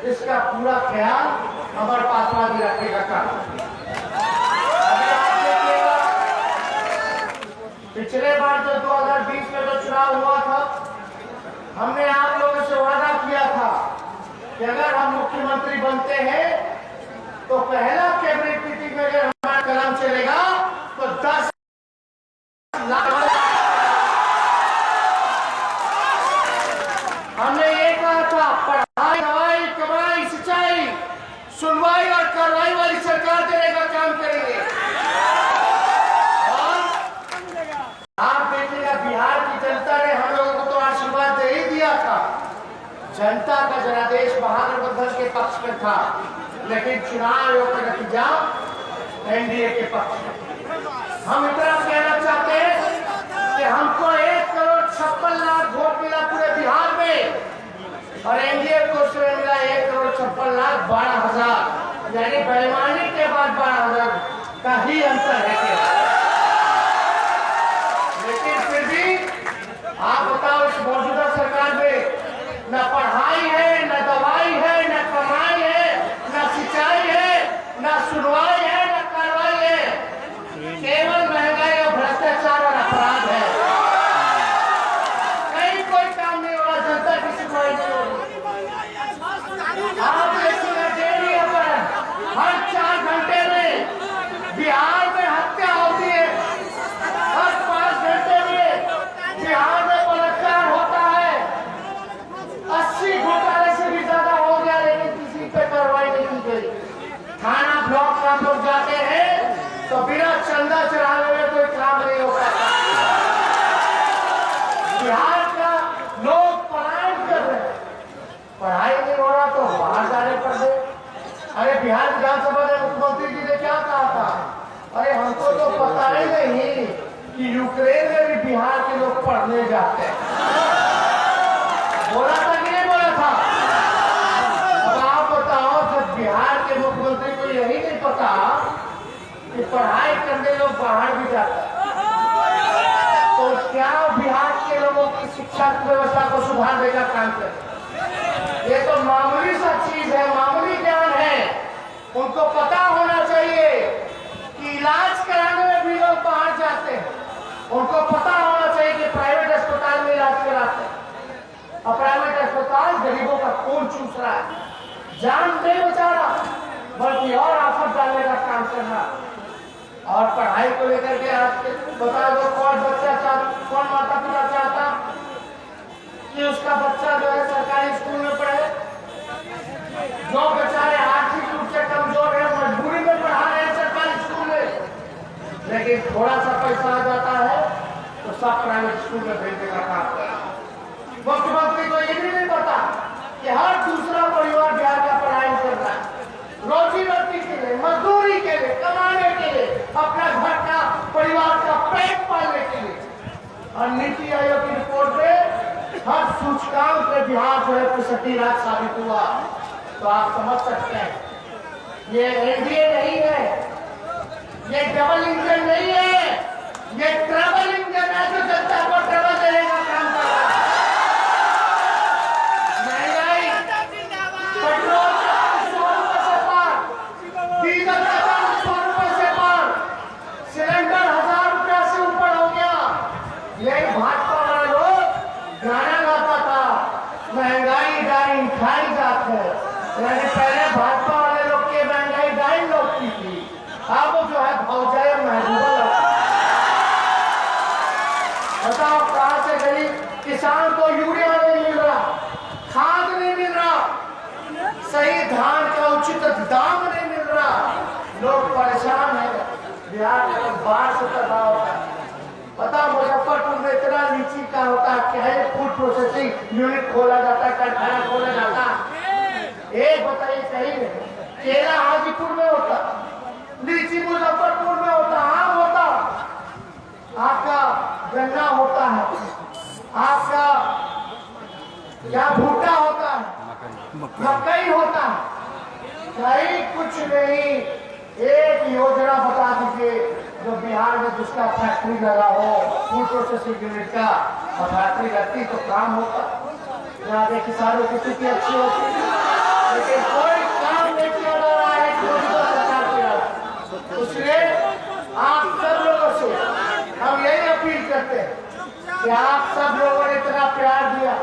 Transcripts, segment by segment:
इसका पूरा ख्याल अमर पासवान जी रखेगा। काम पिछले बार जो 2020 में जो चुनाव हुआ था, हमने आप लोगों से वादा किया था कि अगर हम मुख्यमंत्री बनते हैं तो पहला कैबिनेट मीटिंग में अगर हमारा कदम चलेगा तो 10 लाख। हमने ये कहा था, पढ़ाई, दवाई, कमाई, सिंचाई, सुनवाई और कार्रवाई वाली सरकार देने का काम करेंगे। और आप देखिएगा, बिहार की जनता ने हम लोगों को तो आशीर्वाद दे ही दिया था। जनता का जनादेश महागठबंधन के पक्ष में था, लेकिन चुनाव आयोग का नतीजा एनडीए के पक्ष में। हम इतना कहना चाहते हैं कि हमको 1,56,00,000 वोट मिला पूरे बिहार में और एनडीए को उसमें मिला 1,56,12,000, यानी बेईमानी के बाद 12,000 का ही अंतर है। लेकिन फिर भी आप बताओ, इस मौजूदा सरकार में न पढ़ाई है, न दवाई है, न कमाई है, न सिंचाई है, न सुनवाई है, न कार्रवाई है, केवल महंगाई और भ्रष्टाचार और अपराध है। कहीं कोई काम नहीं हो रहा, जनता की सुनवाई नहीं हो रही। आप देखिएगा, डेली हर 4 घंटे में बिहार में हत्या होती है, हर 5 घंटे में बिहार में बलात्कार होता है। 80 घोटाले से भी ज्यादा हो गया, लेकिन किसी पे कार्रवाई नहीं की गई। थाना ब्लॉक का लोग जाते हैं तो बिना चंदा चढ़ाने में कोई काम नहीं हो पाता। बिहार का लोग पलायन कर रहे हैं, पढ़ाई नहीं हो रहा तो बाहर जाने पड़ गए। अरे बिहार विधानसभा में मुख्यमंत्री जी ने क्या कहा था, अरे हमको तो पता ही नहीं कि यूक्रेन में भी बिहार के लोग पढ़ने जाते हैं। बोला था कि नहीं बोला था? अब आप बताओ, जब बिहार के मुख्यमंत्री को यही नहीं पता कि पढ़ाई करने लोग बाहर भी जाते हैं, तो क्या बिहार के लोगों की शिक्षा व्यवस्था को सुधारने का काम करे? ये तो मामूली सा चीज है, मामूली ज्ञान है। उनको पता होना चाहिए कि इलाज कराने में भी लोग बाहर जाते हैं। उनको पता होना चाहिए कि प्राइवेट अस्पताल में इलाज कराते हैं और प्राइवेट अस्पताल गरीबों का खून चूस रहा है, जान नहीं बचा रहा, बल्कि और आफत डालने का काम कर रहा। और पढ़ाई को लेकर के आज बता दो, कौन माता पिता चाहता कि उसका बच्चा जो है सरकारी स्कूल में पढ़े? जो बेचारे आर्थिक रूप से कमजोर है, मजबूरी में पढ़ा रहे हैं सरकारी स्कूल में, लेकिन थोड़ा सा पैसा आ जाता है तो सब प्राइवेट स्कूल में भेजने का काम कर रहा है। मुख्यमंत्री को ये भी नहीं पता कि हर दूसरा परिवार बिहार का पढ़ाई कर रहा है, रोजी रोटी के लिए, मजदूरी के लिए, कमाने के लिए, अपना घर का, परिवार का पेट पालने के लिए। और नीति आयोग की रिपोर्ट में हर सूचकांक में बिहार जो है 65 साबित हुआ। तो आप समझ सकते हैं, ये एनडीए नहीं है, ये डबल इंजन नहीं है, ये ट्रबल इंजन है जो जनता को ट्रबल देने का काम कर रहा है। महंगाई, पेट्रोल का 100 रुपए से पार, डीजल का दाम 100 रुपए से पार, सिलेंडर 1000 रुपया से ऊपर हो गया। यही भाजपा वाले लोग गाना गाता था, महंगाई डाइन खाई जाते हैं। यानी पहले भाजपा वाले लोग के महंगाई डाइन लोग की थी, अब जो है भौजाई महबूबा लोग। बताओ कहां से गई? किसान को यूरिया नहीं मिल रहा, खाद नहीं मिल रहा, सही धान का उचित दाम नहीं मिल रहा, लोग परेशान है। बिहार में बाढ़ से तबाह होता है। पता मुजफ्फरपुर में इतना लीची का होता है, क्या है, फूड प्रोसेसिंग यूनिट खोला जाता है, कारखाना खोला जाता है। एक बताइए, सही में केला हाजीपुर में होता, लीची मुजफ्फरपुर में होता, आम होता, आपका गन्ना होता है, आपका क्या भुट्टा होता है, मकई होता है, कहीं कुछ नहीं। एक योजना बता दीजिए जो बिहार में जिसका फैक्ट्री लगा हो, फूड प्रोसेसिंग यूनिट का, और फैक्ट्री लगती तो काम होता। यहाँ के किसानों की स्थिति अच्छी होती। लेकिन कोई काम नहीं किया जा रहा है मौजूदा सरकार के। इसलिए आप सब लोगों से हम यही अपील करते हैं कि आप सब लोगों ने इतना प्यार दिया,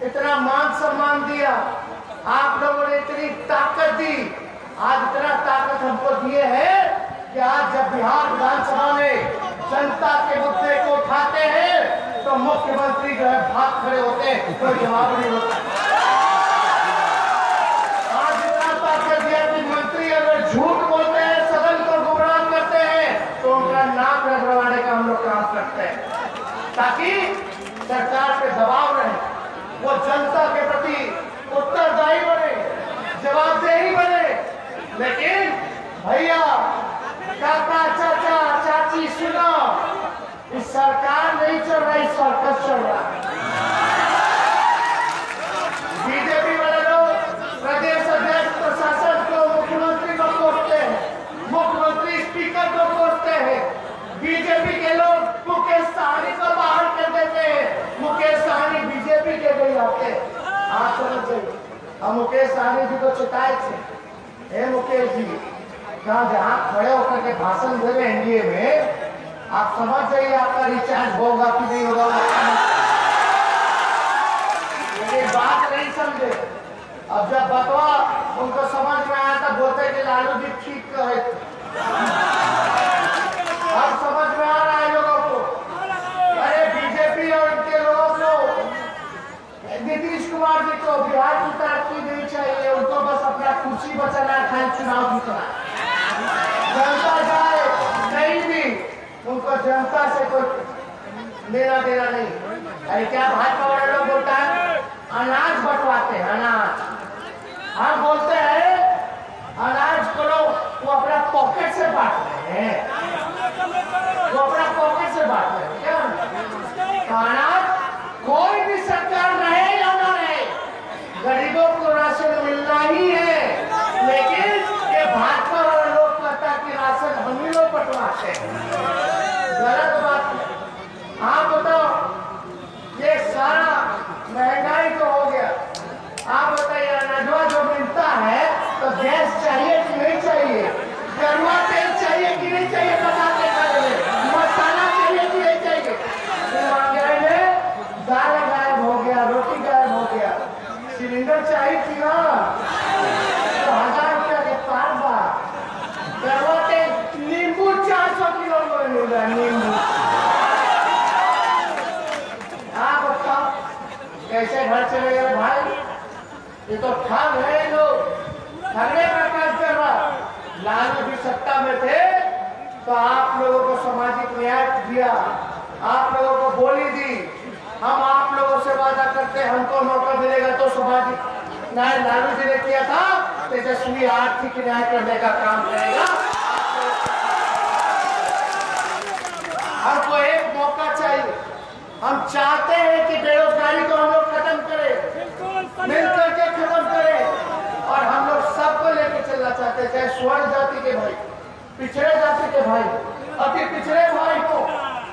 इतना मान सम्मान दिया, आप लोगों ने इतनी ताकत दी, आज इतना ताकत हमको दिए है कि आज जब बिहार विधानसभा में जनता के मुद्दे को उठाते हैं तो मुख्यमंत्री जो है भाग खड़े होते हैं, कोई जवाब नहीं होता। आज इतना ताकत दिया कि मंत्री अगर झूठ बोलते हैं, सदन को गुमराह करते हैं, तो उनका नाम रगड़वाने का हम लोग काम करते हैं ताकि सरकार पे दबाव रहे, वो जनता के प्रति उत्तरदायी बने, जवाबदेही बने। लेकिन भैया, काका, चाचा, चाची, सुनो, इस सरकार नहीं चल रही, सर्कस चल रहा है। बीजेपी वाले लोग प्रदेश अध्यक्ष, प्रशासन को, मुख्यमंत्री को कोसते हैं, मुख्यमंत्री स्पीकर को कोसते हैं। बीजेपी के लोग मुकेश सहनी को बाहर कर देते हैं, मुकेश सहनी बीजेपी के गई आते हैं। आप समझ जाइए, हम मुकेश सहनी जी को चिताए थे, हे मुकेश जी, जहाँ खड़े होकर के भाषण दे रहे एनडीए में, आप समझ जाइए आपका रिचार्ज होगा कि नहीं होगा। लेकिन बात नहीं समझे। अब जब बतवा उनको समझ में आया था, बोलते कि लालू जी ठीक कहे। अब समझ में आ रहा है लोगों को, अरे बीजेपी और उनके लोगों को, नीतीश कुमार जी को बिहार की तरक्की नहीं चाहिए, उनको बस अपना कुर्सी बचाना है, चुनाव जीतना। जनता जाए कहीं भी, उनको जनता से कोई लेना देना नहीं। अरे क्या भाजपा वाले लोग बोलता है अनाज बंटवाते हैं, अनाज हम बोलते हैं अनाज को लोग वो अपना पॉकेट से बांट रहे हैं, वो अपना पॉकेट से बांट रहे हैं। क्या अनाज कोई भी सरकार रहे या ना रहे, गरीबों को राशन मिलना ही है। लेकिन ये भाजपा वाले लोग कहता कि राशन हम ही लोग बंटवाते हैं, गलत बात है। आप बताओ, ये सारा महंगाई तो हो गया, आप बताइए अनाजवा जो मिलता है तो गैस चाहिए कि नहीं चाहिए, कड़वा तेल चाहिए कि नहीं चाहिए, बताते मसाला चाहिए कि नहीं चाहिए। महंगाई में दाल गायब हो गया, रोटी गायब हो गया, सिलेंडर चाहिए थी ना, तो 1000 रुपया के पार बार कड़वा तेल, नींबू 400 किलो में मिल रहा है, नींबू। आप बताओ कैसे घर चले गए भाई, ये तो ठग है लोग, ठगने का काम कर रहा। लालू भी सत्ता में थे तो आप लोगों को सामाजिक न्याय दिया, आप लोगों को बोली दी, हम आप लोगों से वादा करते हैं हमको मौका मिलेगा तो सामाजिक न्याय लालू जी ने किया था, तेजस्वी आर्थिक न्याय करने का काम करेगा। हमको एक मौका चाहिए, हम चाहते हैं कि बेरोजगारी को हम लोग खत्म करें, मिलकर के खत्म करें, और हम लोग सबको लेकर चलना चाहते हैं, चाहे स्वर्ण जाति के भाई, पिछड़े जाति के भाई, अति पिछड़े भाई हो,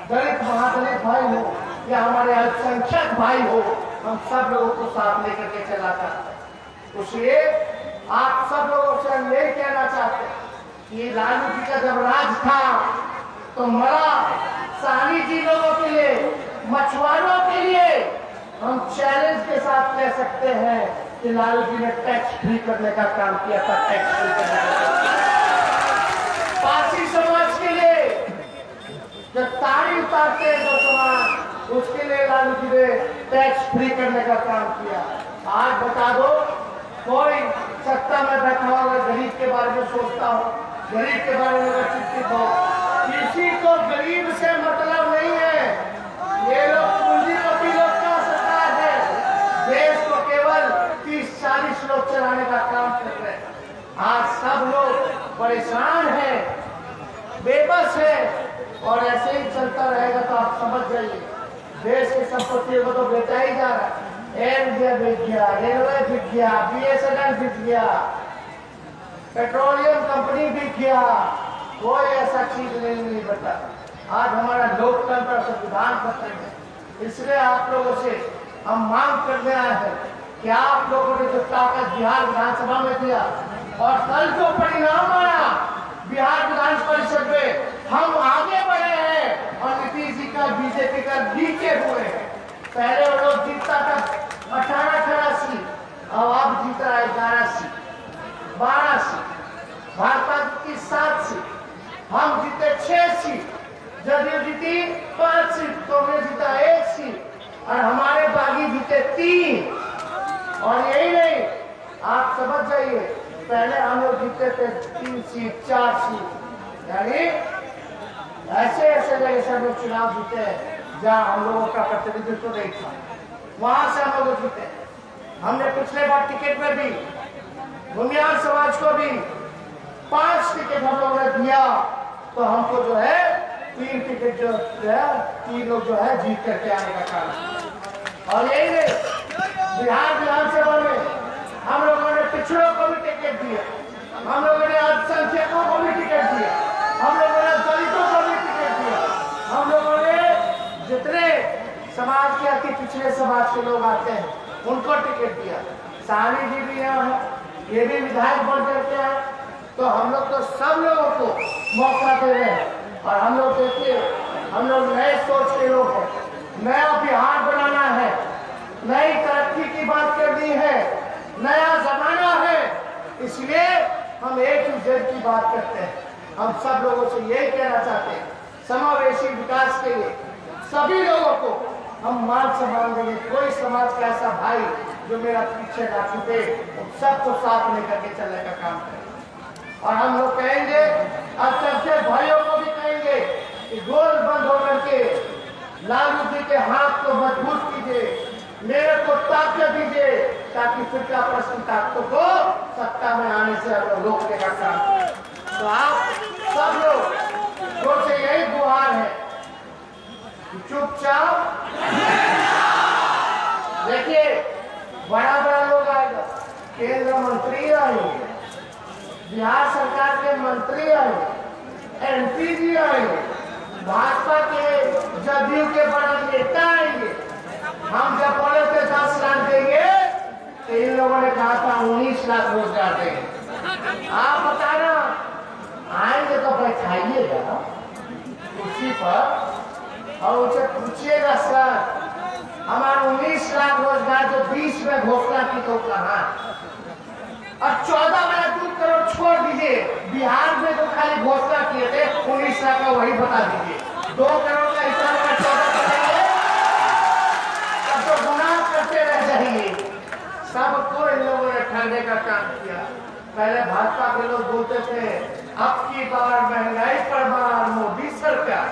दलित महादलित भाई हो या हमारे अल्पसंख्यक भाई हो, हम सब लोगों को साथ लेकर के चला चाहते हैं। इसलिए आप सब लोगों से हम यही कहना चाहते हैं कि लालू जी का जब राज था तो मरा सहनी जी लोगों के लिए, मछुआरों के लिए हम चैलेंज के साथ कह सकते हैं कि लालू जी ने टैक्स फ्री करने का काम किया था। टैक्स फ्री करने का पारसी समाज के लिए जो ताड़ी उतारते हैं जो समाज, उसके लिए लालू जी ने टैक्स फ्री करने का काम किया। आज बता दो, कोई सत्ता में बैठा हो अगर गरीब के बारे में सोचता हो, गरीब के बारे में अगर चिंतित हो, किसी को गरीब से मतलब नहीं है। ये लोग पूंजीपति लोग का सरकार है, देश को केवल 30-40 लोग चलाने का काम कर रहे हैं। आज सब लोग परेशान हैं, बेबस है, और ऐसे ही चलता रहेगा तो आप समझ जाइए देश की संपत्तियों को तो बेचा ही जा रहा है। एयर इंडिया बिक गया, रेलवे बिक गया, BSNL बिक गया, पेट्रोलियम कंपनी बिक गया, कोई ऐसा चीज नहीं बता। आज हमारा लोकतंत्र संविधान खत्म है। इसलिए आप लोगों से हम मांग करने आए हैं क्या आप लोगों ने जो ताकत बिहार विधानसभा में दिया और कल जो परिणाम आया बिहार विधान परिषद में, हम आगे बढ़े हैं और नीतीश जी का बीजेपी का नीचे हुए हैं। पहले वो लोग जीतता था 18 सीट, अब जीत रहा है 11 सीट, 12 सीट, भाजपा की 7 सीट, हम जीते 6 सीट, जदयू जीती 5 सीट, कांग्रेस जीता 1 सीट और हमारे बागी जीते 3। और यही नहीं, आप समझ जाइए, पहले हम लोग जीते थे 3 सीट 4 सीट, यानी ऐसे ऐसे जगह से हम लोग चुनाव जीते हैं जहां हम लोगों का प्रतिनिधित्व नहीं था, वहां से हम लोग जीते। हमने पिछले बार टिकट में भी भूमिहार समाज को भी 5 टिकट हम लोगों ने दिया, तो हमको जो है 3 टिकट जो है 3 लोग जो है जीत करके आने का काम। और यही नहीं, बिहार विधानसभा में हम लोगों ने पिछड़ों को भी टिकट दिया, हम लोगों ने अल्पसंख्यकों को भी टिकट दिया, हम लोगों ने दलितों को भी टिकट दिया, हम लोगों ने जितने समाज के अति पिछड़े समाज के लोग आते हैं उनको टिकट दिया। सानी जी भी यहाँ है, ये भी विधायक बन करके आए, तो हम लोग तो सब लोगों को मौका दे रहे हैं। और हम लोग देखिए, हम लोग नए सोच के लोग हैं, नया बिहार बनाना है, नई तरक्की की बात करनी है, नया जमाना है, इसलिए हम एक दूसरे की बात करते हैं। हम सब लोगों से यही कहना चाहते हैं, समावेशी विकास के लिए सभी लोगों को हम मान सम्मान देंगे। कोई समाज का ऐसा भाई जो मेरा पीछे ना छूटे, सबको साथ लेकर के चलने का काम करें। और हम लोग कहेंगे, अल्पसंख्यक भाइयों को भी कहेंगे कि गोल बंद होकर के लालू जी के हाथ को मजबूत कीजिए, मेरे को ताकत दीजिए, ताकि फिर प्रश्न ताकतों को सत्ता में आने से रोकने का काम करें। तो आप सब लोग से यही गुहार है, चुपचाप देखिए, बड़ा बड़ा लोग आएगा, केंद्र मंत्री आएंगे, बिहार सरकार के मंत्री आएंगे, एमपी जी आएंगे, भाजपा के जदयू के बड़ा नेता आएंगे। हम जब बोले थे 10 लाख देंगे, तो इन लोगों ने कहा था 19 लाख रोजगार देंगे। आप बताना, आएंगे तो बैठाइएगा कुर्सी पर और उनसे पूछिएगा, सर हमारा 19 लाख रोजगार जो 20 में घोषणा की तो कहाँ, और 14 वाला 2 करोड़ छोड़ दीजिए, बिहार में तो खाली घोषणा किए थे 19 लाख का, वही बता दीजिए। 2 करोड़ का हिसाब का 14 करेंगे, अब तो गुनाह करते रह जाएंगे। सबको इन लोगों ने ठंडे का काम किया। पहले भाजपा के लोग बोलते थे, अब की बार महंगाई पर मार मोदी सरकार।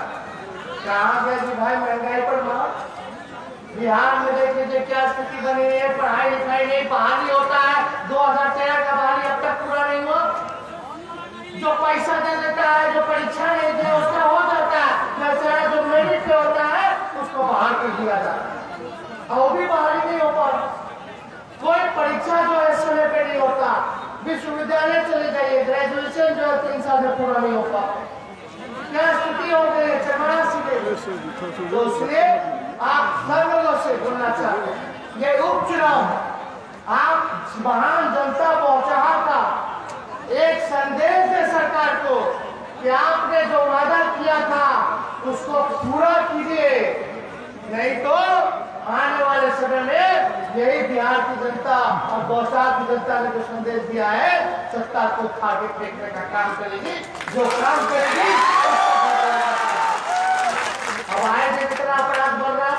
कहाँ गए जी भाई महंगाई पर मार? बिहार में देख लीजिए क्या स्थिति बनी है, पढ़ाई लिखाई नहीं, बहाली होता है। 2013 का बहाली अब तक पूरा नहीं हुआ। जो पैसा दे देता है, जो परीक्षा नहीं दे उसका हो जाता है, जो मेरिट पे होता है उसको बहाल कर दिया जाता है, और वो भी बहाली नहीं हो पा रहा। कोई परीक्षा जो है समय पे नहीं होता, विश्वविद्यालय चले जाइए, ग्रेजुएशन जो है 3 साल में पूरा नहीं हो पा। क्या स्थिति हो गई है, चरमरासी गई। तो इसलिए आप सब लोगों से बोलना चाहते हैं, ये उपचुनाव है, आप महान जनता पहुंचा का एक संदेश दे सरकार को कि आपने जो वादा किया था उसको पूरा कीजिए, नहीं तो आने वाले समय में यही बिहार की जनता और गौशाल की जनता ने जो संदेश दिया है, सत्ता को खा के फेंकने का काम करेगी। जो काम करेगी अब आए थे कितना अपराध बढ़ रहा,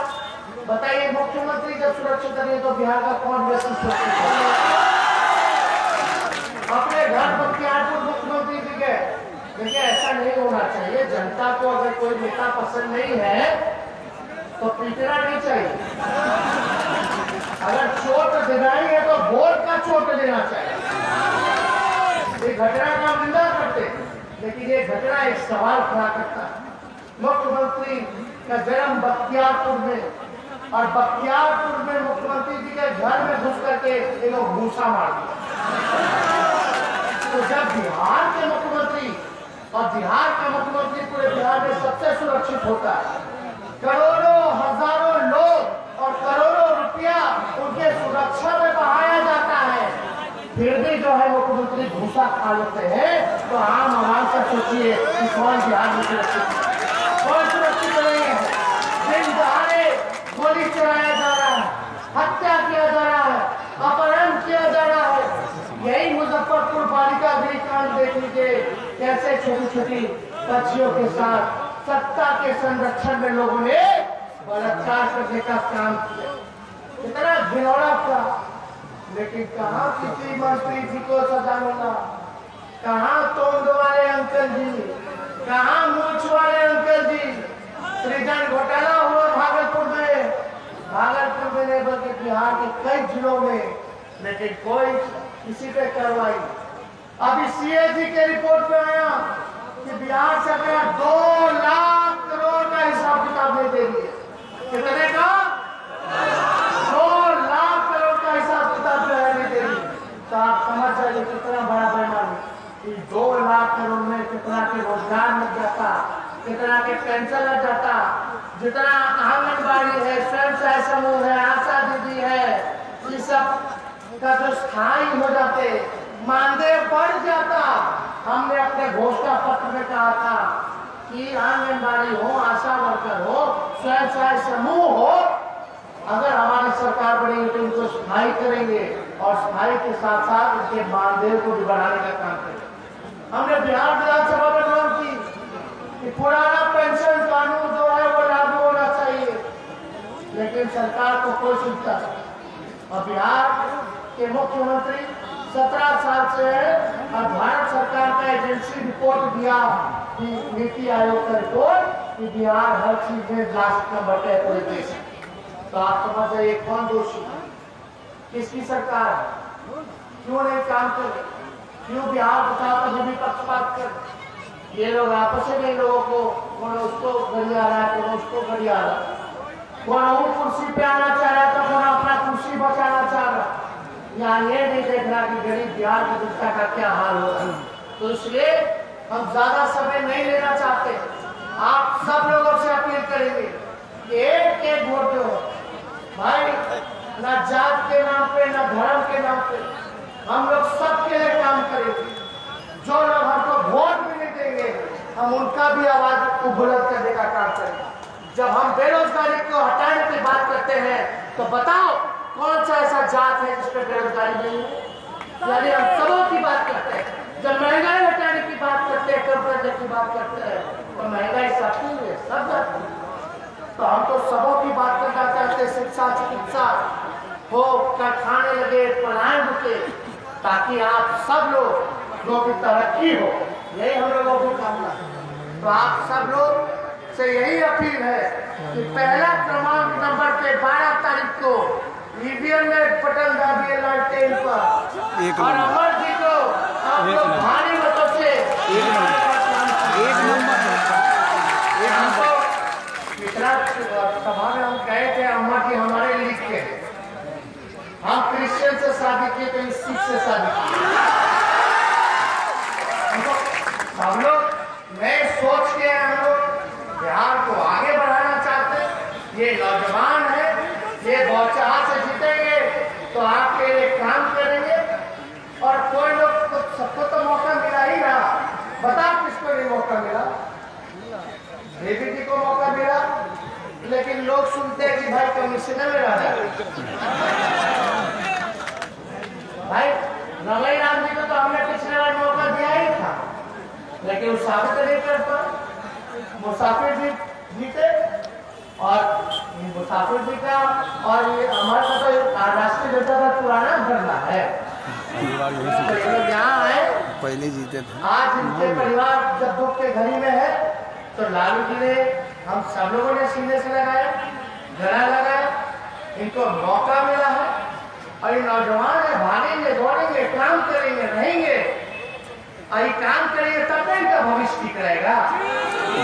बताइए। मुख्यमंत्री जब सुरक्षित नहीं तो बिहार का कौन व्यक्ति सुरक्षित है? अपने घर बख्तियारपुर मुख्यमंत्री जी के, देखिए ऐसा नहीं होना चाहिए। जनता को अगर कोई नेता पसंद नहीं है तो पीटना नहीं चाहिए, अगर चोट देना ही है तो वोट का चोट देना चाहिए। ये घटना का निंदा करते, लेकिन ये घटना एक सवाल खड़ा करता है। मुख्यमंत्री का जन्म बख्तियारपुर में, और बख्तियारपुर में मुख्यमंत्री जी के घर में घुस करके ये लोग घूसा मार दिया। तो जब बिहार के मुख्यमंत्री, और बिहार का मुख्यमंत्री पूरे बिहार में सबसे सुरक्षित होता है, करोड़ों हजारों लोग और करोड़ों रुपया उनके सुरक्षा में फिर भी जो है मुख्यमंत्री घूसा खा लेते हैं, तो आम आवाम का सोचिए कि कौन बिहार में सुरक्षित, कौन सुरक्षित नहीं है। दिन दहाड़े गोली चलाया जा रहा है, हत्या किया जा रहा है, अपहरण किया जा रहा है। यही मुजफ्फरपुर बालिका गृह कांड देख लीजिए, कैसे छोटी छोटी बच्चियों के साथ सत्ता के संरक्षण में लोगों ने बलात्कार करने का काम किया। कितना घिनौना था, लेकिन कहाँ किसी मंत्री जी को सजा मिला, कहाँ तोंद वाले अंकल जी, कहाँ मूछ वाले अंकल जी। सृजन घोटाला हुआ भागलपुर में, भागलपुर में नहीं बल्कि बिहार के कई जिलों में, लेकिन कोई किसी पे कार्रवाई। अभी सीएजी के रिपोर्ट में आया कि बिहार सरकार 2 लाख करोड़ का हिसाब किताब नहीं दे रही है। कितने का? 2 लाख करोड़ का हिसाब किताब जो है नहीं दे रही। तो आप समझ जाइए कितना बड़ा बेईमानी कि 2 लाख करोड़ में कितना के रोजगार लग जाता, कितना के पेंशन लग जाता, जितना आंगनबाड़ी है, स्वयं सहायता समूह है, आशा दीदी है, ये सब का जो स्थायी हो जाते, मानदेय बढ़ जाता। हमने अपने घोषणा पत्र में कहा था कि आंगनबाड़ी हो, आशा वर्कर हो, स्वयं सहायता समूह हो, अगर हमारी सरकार बनेगी तो इनको स्थायी करेंगे और स्थायी के साथ साथ उनके मानदेय को भी बढ़ाने का काम करेंगे। हमने बिहार विधानसभा में मांग की कि पुराना पेंशन कानून जो है वो लागू होना चाहिए, लेकिन सरकार को कोई चिंता नहीं। और बिहार के मुख्यमंत्री 17 साल से है और भारत सरकार का एजेंसी रिपोर्ट दिया कि नीति आयोग का रिपोर्ट कि बिहार हर चीज में लास्ट नंबर पे पूरे देश। तो आप समझ जाइए कौन दोषी, किसकी सरकार है, क्यों नहीं काम कर रही, क्यों बिहार प्रशासन में भी पक्षपात कर। ये लोग आपस में लोगों को कौन उसको गरिया रहा है, कौन उसको गरिया रहा है, कौन वो कुर्सी पे आना चाह रहा है तो कौन अपना कुर्सी बचाना चाह रहा है। यहाँ ये नहीं देख रहा कि गरीब बिहार की जनता का क्या हाल हो रहा है। तो इसलिए हम ज्यादा समय नहीं लेना चाहते। आप सब लोगों से अपील करेंगे कि एक वोट दो भाई, ना जात के नाम पे, ना धर्म के नाम पे, हम लोग सबके लिए काम करेंगे। जो लोग हमको वोट भी नहीं देंगे, हम उनका भी आवाज को बुलंद करने का काम करेंगे। जब हम बेरोजगारी को हटाने की बात करते हैं तो बताओ कौन सा ऐसा जात है जिसपे बेरोजगारी नहीं है? यानी हम सबों की बात करते हैं। जब महंगाई हटाने की बात करते हैं, कम करने की बात करते हैं, तो महंगाई सबकी है, सब जाती है। तो हम तो सबों की बात करना चाहते हैं। शिक्षा चिकित्सा हो, खाने लगे, पढ़ाई रुके, ताकि आप सब लोगों की तरक्की हो, यही हम लोगों की कामना है। तो आप सब लोग से यही अपील है कि पहला क्रमांक नंबर पे 12 तारीख को ईवीएम में बटन दाबिए लालटेन पर, और अमर जी को आप लोग भारी मतों से सभा में हम गए थे, अम्मा जी हमारे लिख के, हम क्रिश्चियन से शादी किए तो इस सिख से शादी की। हम लोग नए सोच के हम लोग बिहार को आगे बढ़ाना चाहते हैं। ये नौजवान है, ये बौछार से जीतेंगे तो आपके लिए काम करेंगे। और कोई लोग सबको तो मौका मिला ही रहा, बताओ किसको नहीं मौका मिला? देवी जी को मौका मिला, लेकिन लोग सुनते हैं कि भाई कमिश्नर में रह जाए। भाई रमई राम जी को तो हमने पिछले बार मौका दिया ही था, लेकिन वो साबित नहीं कर पाए। मुसाफिर जी जीते, और मुसाफिर जी का और ये हमारे का तो राष्ट्रीय जनता का पुराना धरना है। तो यहाँ है, पहले जीते थे। आज इनके परिवार जब दुख के घड़ी में है, तो लालू जी ने, हम सब लोगों ने सीने से लगाया, गला लगाया, इनको मौका मिला है। और ये नौजवान है, भागेंगे, दौड़ेंगे, काम करेंगे, रहेंगे, और ये काम करेंगे तब तो इनका भविष्य ठीक रहेगा।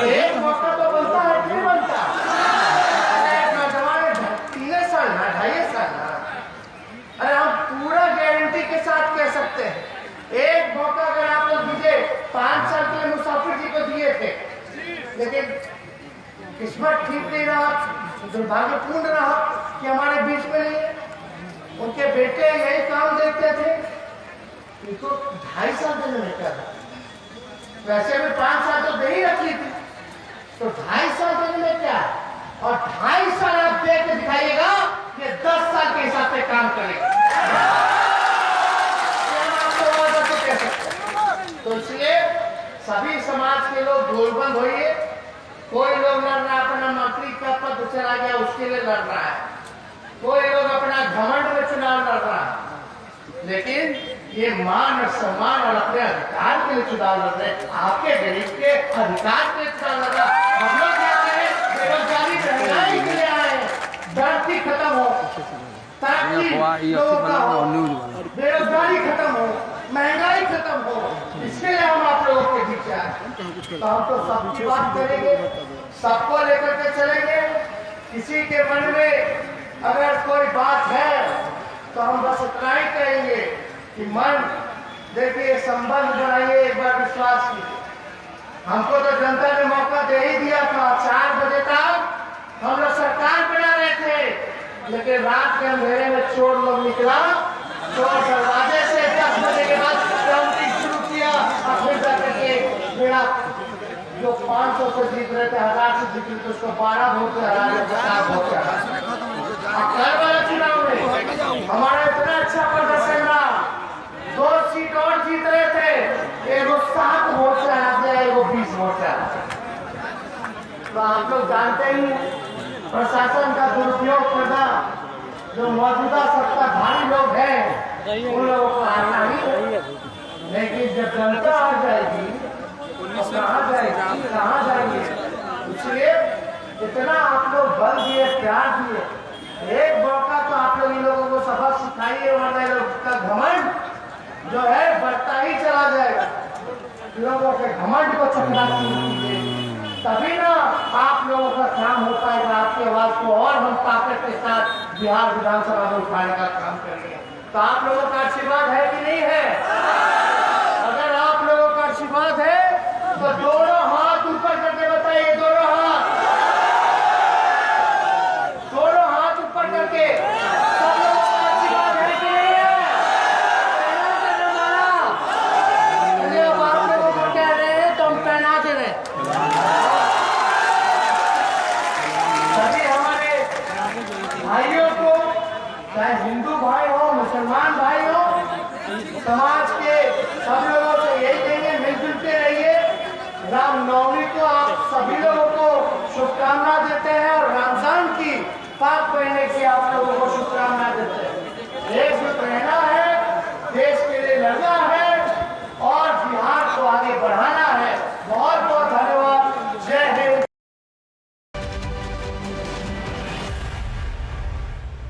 एक मौका तो बनता है, क्यों बनता? एक नौजवान 3 साल ना, 2.5 साल ना, अरे हम पूरा गारंटी के साथ कह सकते हैं एक मौका अगर आप लोग दीजिए। 5 साल के मुसाफिर जी को दिए थे, लेकिन किस्मत ठीक नहीं रहा, दुर्भाग्यपूर्ण रहा कि हमारे बीच में नहीं है। उनके बेटे यही काम देखते थे इनको 2.5 साल देने में क्या था? वैसे भी 5 साल तो दे ही रखी थी, तो 2.5 साल देने में क्या? और 2.5 साल आप दे के दिखाइएगा कि 10 साल के हिसाब से काम करेगा। तो इसलिए सभी समाज के लोग गोलबंद होइए। कोई लोग लड़ रहा है अपना मंत्री का पद चला गया उसके लिए लड़ रहा है, कोई लोग अपना घमंड में चुनाव लड़ रहा है, लेकिन ये मान और सम्मान और अपने अधिकार के लिए चुनाव लड़ रहे हैं। आपके गरीब के अधिकार के लिए चुनाव लड़ रहा है। हम लोग क्या करें? बेरोजगारी महंगाई के लिए आए, धरती खत्म हो, तरक्की लोगों का हो, बेरोजगारी खत्म हो, महंगाई खत्म हो, इसके लिए हम आप लोगों के बीच आए। तो हम तो सबकी बात करेंगे, सबको लेकर के चलेंगे। किसी के मन में अगर कोई बात है तो हम बस इतना ही कहेंगे कि मन देखिए, संबंध बनाइए, एक बार विश्वास कीजिए। हमको तो जनता ने मौका दे ही दिया था। 4 बजे तक हम लोग सरकार बना रहे थे, लेकिन रात के अंधेरे में चोर लोग निकला, चोर दरवाजे से 10 बजे के बाद काउंटिंग शुरू किया। और फिर जाकर के मेरा जो 500 से जीत रहे थे, 1000 से जीत रहे थे, उसको 12 वोट से हरा दिया, 50 वोट से हरा दिया। कल वाला चुनाव में हमारा इतना अच्छा प्रदर्शन रहा, 2 सीट और जीत रहे थे, एगो 7 वोट से हरा दिया, एगो 20 वोट से हरा दिया। तो आप लोग जानते ही प्रशासन का दुरुपयोग करना, जो मौजूदा सत्ताधारी लोग हैं उन लोगों को आना ही है। लेकिन जब जनता आ जाएगी तो कहाँ जाएगी, कहाँ जाएगी? इसलिए इतना आप लोग बल दिए, प्यार दिए, एक मौका तो आप लोग इन लोगों को सबक सिखाइए, वरना लोग का घमंड जो है बढ़ता ही चला जाएगा। लोगों के घमंड को चकना कीजिए, तभी ना आप लोगों का काम हो पाएगा। आपकी आवाज को और हम ताकत के साथ बिहार विधानसभा में उठाने का काम करेंगे। तो आप लोगों का आशीर्वाद है कि नहीं है? अगर आप लोगों का आशीर्वाद है तो दोनों हाथ ऊपर करके बताइए,